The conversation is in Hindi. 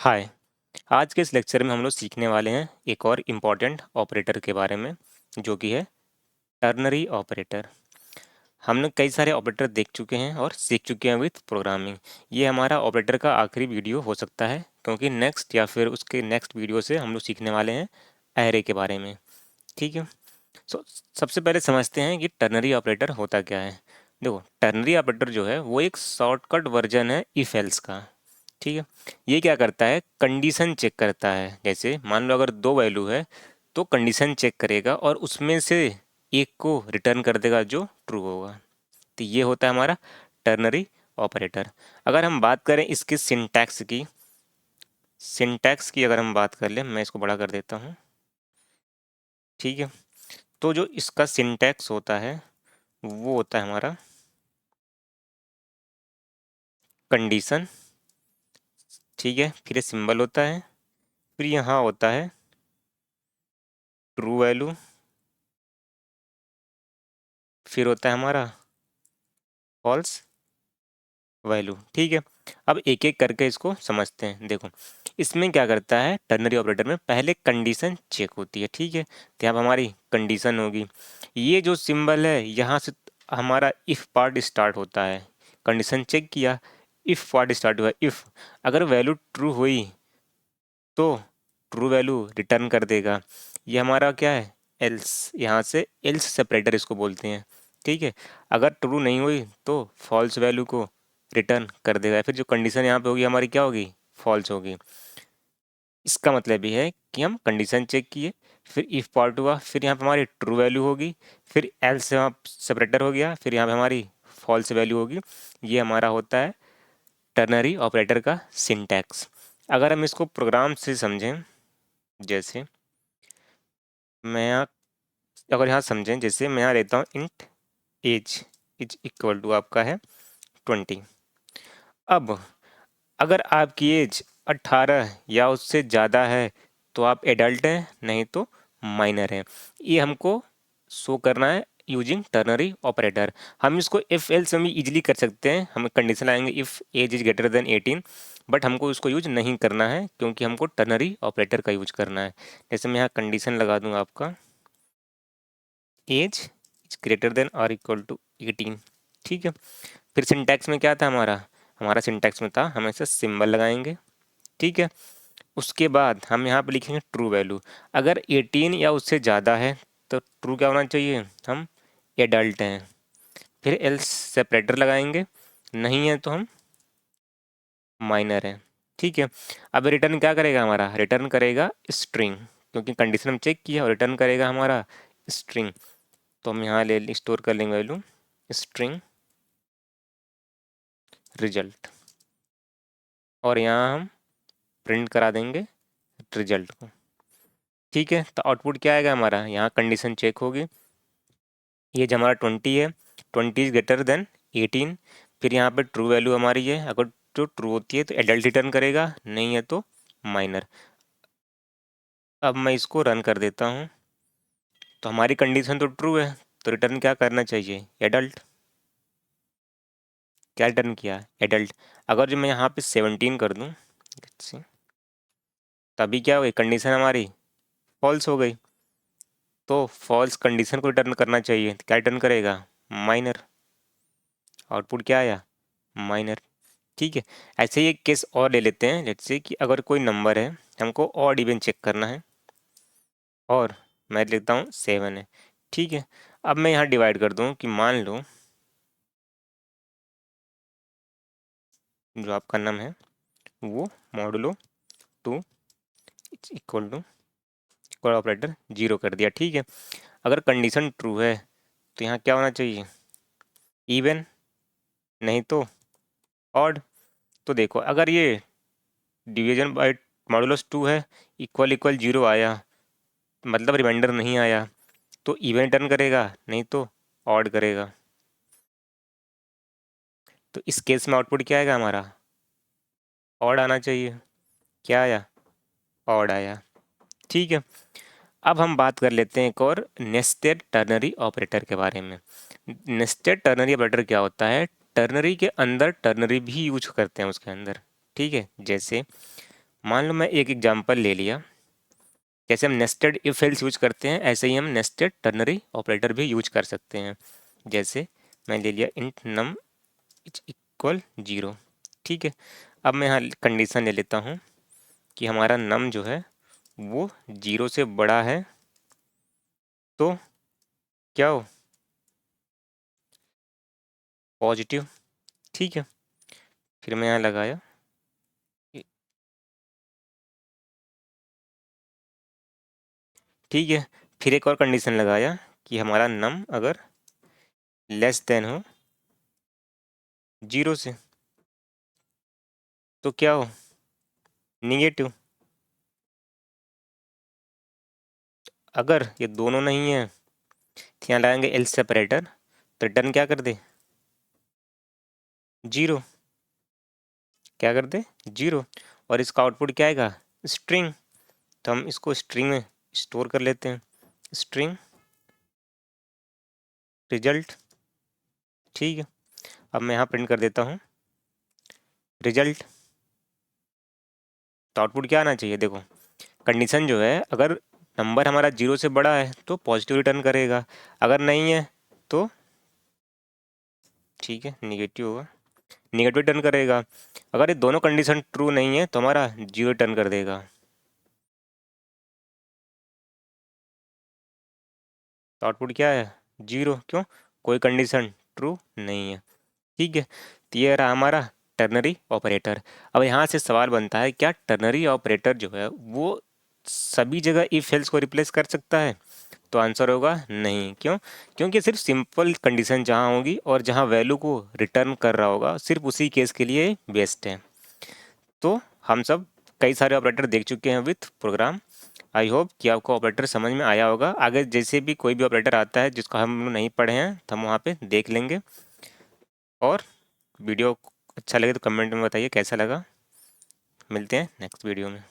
हाय। आज के इस लेक्चर में हम लोग सीखने वाले हैं एक और इम्पॉर्टेंट ऑपरेटर के बारे में, जो कि है टर्नरी ऑपरेटर। हम लोग कई सारे ऑपरेटर देख चुके हैं और सीख चुके हैं विथ प्रोग्रामिंग। ये हमारा ऑपरेटर का आखिरी वीडियो हो सकता है, क्योंकि नेक्स्ट या फिर उसके नेक्स्ट वीडियो से हम लोग सीखने वाले हैं एरे के बारे में। ठीक है। सो सबसे पहले समझते हैं कि टर्नरी ऑपरेटर होता क्या है। देखो, टर्नरी ऑपरेटर जो है वो एक शॉर्टकट वर्जन है इफ एल्स का। ठीक है। ये क्या करता है, कंडीशन चेक करता है। जैसे मान लो अगर दो वैल्यू है तो कंडीशन चेक करेगा और उसमें से एक को रिटर्न कर देगा जो ट्रू होगा। तो ये होता है हमारा टर्नरी ऑपरेटर। अगर हम बात करें इसकी सिंटैक्स की अगर हम बात कर लें, मैं इसको बड़ा कर देता हूँ। ठीक है। तो जो इसका सिंटैक्स होता है वो होता है हमारा कंडीशन। ठीक है। फिर ये सिंबल होता है, फिर यहाँ होता है ट्रू वैल्यू, फिर होता है हमारा फॉल्स वैल्यू। ठीक है। अब एक एक करके इसको समझते हैं। देखो, इसमें क्या करता है टर्नरी ऑपरेटर में, पहले कंडीशन चेक होती है। ठीक है। तो यहाँ पर हमारी कंडीशन होगी, ये जो सिंबल है यहाँ से हमारा इफ़ पार्ट स्टार्ट होता है। कंडीशन चेक किया, इफ़ पार्ट स्टार्ट हुआ। इफ़ अगर वैल्यू ट्रू हुई तो ट्रू वैल्यू रिटर्न कर देगा। ये हमारा क्या है, एल्स। यहाँ से एल्स सेपरेटर इसको बोलते हैं। ठीक है। अगर ट्रू नहीं हुई तो फॉल्स वैल्यू को रिटर्न कर देगा। फिर जो कंडीशन यहाँ पे होगी हमारी क्या होगी, फॉल्स होगी। इसका मतलब ये है कि हम कंडीशन चेक किए, फिर इफ पार्ट हुआ, फिर यहाँ पे हमारी ट्रू वैल्यू होगी, फिर एल्स यहाँ सेपरेटर हो गया, फिर यहाँ पे हमारी फॉल्स वैल्यू होगी। ये हमारा होता है टर्नरी ऑपरेटर का सिंटैक्स। अगर हम इसको प्रोग्राम से समझें, जैसे मैं यहाँ, अगर यहाँ समझें, जैसे मैं यहाँ लेता हूँ int age is equal to आपका है 20। अब अगर आपकी एज 18 या उससे ज़्यादा है तो आप एडल्ट हैं, नहीं तो माइनर हैं। ये हमको शो करना है यूजिंग टर्नरी ऑपरेटर। हम इसको इफ़ एल्स में इजीली कर सकते हैं। हम कंडीशन लाएंगे if age is greater than 18, but हमको उसको यूज नहीं करना है क्योंकि हमको टर्नरी ऑपरेटर का यूज करना है। जैसे मैं यहाँ कंडीशन लगा दूंगा आपका, एज इज ग्रेटर देन और इक्वल टू 18। ठीक है। फिर सिंटैक्स में क्या था हमारा, हमारा सिंटैक्स में था हम ऐसे सिंबल लगाएंगे। ठीक है। उसके बाद हम यहाँ पे लिखेंगे ट्रू वैल्यू। अगर 18 या उससे ज़्यादा है तो ट्रू क्या होना चाहिए, हम एडल्ट हैं। फिर एल्स सेपरेटर लगाएंगे, नहीं है तो हम माइनर हैं। ठीक है। अब रिटर्न क्या करेगा, हमारा रिटर्न करेगा स्ट्रिंग, क्योंकि कंडीशन हम चेक किया और रिटर्न करेगा हमारा स्ट्रिंग। तो हम यहाँ ले स्टोर कर लेंगे वैल्यू स्ट्रिंग रिजल्ट, और यहाँ हम प्रिंट करा देंगे रिजल्ट को। ठीक है। तो आउटपुट क्या आएगा हमारा, यहाँ कंडीशन चेक होगी, ये जो हमारा 20 है, 20 इज ग्रेटर देन 18। फिर यहाँ पे ट्रू वैल्यू हमारी है, अगर जो ट्रू होती है तो एडल्ट रिटर्न करेगा, नहीं है तो माइनर। अब मैं इसको रन कर देता हूँ, तो हमारी कंडीशन तो ट्रू है, तो रिटर्न क्या करना चाहिए, एडल्ट। क्या रिटर्न किया, एडल्ट। अगर जो मैं यहाँ पे 17 कर दूँ, तभी क्या हुई, कंडीशन हमारी फॉल्स हो गई। तो फॉल्स कंडीशन को रिटर्न करना चाहिए, तो क्या रिटर्न करेगा, माइनर। आउटपुट क्या आया, माइनर। ठीक है। ऐसे ही एक केस और ले लेते हैं, जैसे कि अगर कोई नंबर है, हमको ऑड इवन चेक करना है, और मैं लिखता हूँ 7 है। ठीक है। अब मैं यहाँ डिवाइड कर दूँ कि मान लो जो आपका नम है वो modulo 2 equal to equal operator 0 कर दिया। ठीक है। अगर कंडीशन ट्रू है तो यहाँ क्या होना चाहिए, इवन, नहीं तो ऑड। तो देखो, अगर ये डिवीजन बाय मॉडुलस 2 है, इक्वल इक्वल 0 आया, मतलब रिमाइंडर नहीं आया, तो इवन रिटर्न करेगा, नहीं तो ऑड करेगा। तो इस केस में आउटपुट क्या आएगा हमारा, ऑड आना चाहिए। क्या आया, ऑड आया। ठीक है। अब हम बात कर लेते हैं एक और नेस्टेड टर्नरी ऑपरेटर के बारे में। नेस्टेड टर्नरी ऑपरेटर क्या होता है, टर्नरी के अंदर टर्नरी भी यूज करते हैं उसके अंदर। ठीक है। जैसे मान लो मैं एक एग्जांपल ले लिया, जैसे हम नेस्टेड इफ एल्स यूज करते हैं ऐसे ही हम नेस्टेड टर्नरी ऑपरेटर भी यूज कर सकते हैं। जैसे मैं ले लिया इंट नम इक्वल 0, ठीक है। अब मैं यहाँ कंडीशन ले लेता हूँ कि हमारा नम जो है वो 0 से बड़ा है तो क्या हो, पॉजिटिव, ठीक है। फिर मैं यहाँ लगाया, ठीक है। फिर एक और कंडीशन लगाया कि हमारा नम अगर लेस देन हो 0 से तो क्या हो, निगेटिव। अगर ये दोनों नहीं है तो यहाँ लगाएंगे एल्स सेपरेटर, तो रिटर्न क्या कर दे, 0, क्या कर दे, 0। और इसका आउटपुट क्या आएगा, स्ट्रिंग। तो हम इसको स्ट्रिंग में स्टोर कर लेते हैं, स्ट्रिंग रिजल्ट, ठीक है। अब मैं यहाँ प्रिंट कर देता हूँ रिजल्ट। तो आउटपुट क्या आना चाहिए, देखो कंडीशन जो है अगर नंबर हमारा 0 से बड़ा है तो पॉजिटिव रिटर्न करेगा, अगर नहीं है तो ठीक है निगेटिव होगा, निगेटिव रिटर्न करेगा। अगर ये दोनों कंडीशन ट्रू नहीं है तो हमारा 0 रिटर्न कर देगा। तो आउटपुट क्या है, 0, क्यों, कोई कंडीशन ट्रू नहीं है, ठीक है। तो ये रहा हमारा टर्नरी ऑपरेटर। अब यहाँ से सवाल बनता है क्या टर्नरी ऑपरेटर जो है वो सभी जगह इफ एल्स को रिप्लेस कर सकता है, तो आंसर होगा नहीं। क्यों, क्योंकि सिर्फ सिंपल कंडीशन जहाँ होगी और जहाँ वैल्यू को रिटर्न कर रहा होगा सिर्फ उसी केस के लिए बेस्ट है। तो हम सब कई सारे ऑपरेटर देख चुके हैं विथ प्रोग्राम। आई होप कि आपको ऑपरेटर समझ में आया होगा। आगे जैसे भी कोई भी ऑपरेटर आता है जिसको हम लोग नहीं पढ़े हैं तो हम वहाँ पे देख लेंगे। और वीडियो अच्छा लगे तो कमेंट में बताइए कैसा लगा। मिलते हैं नेक्स्ट वीडियो में।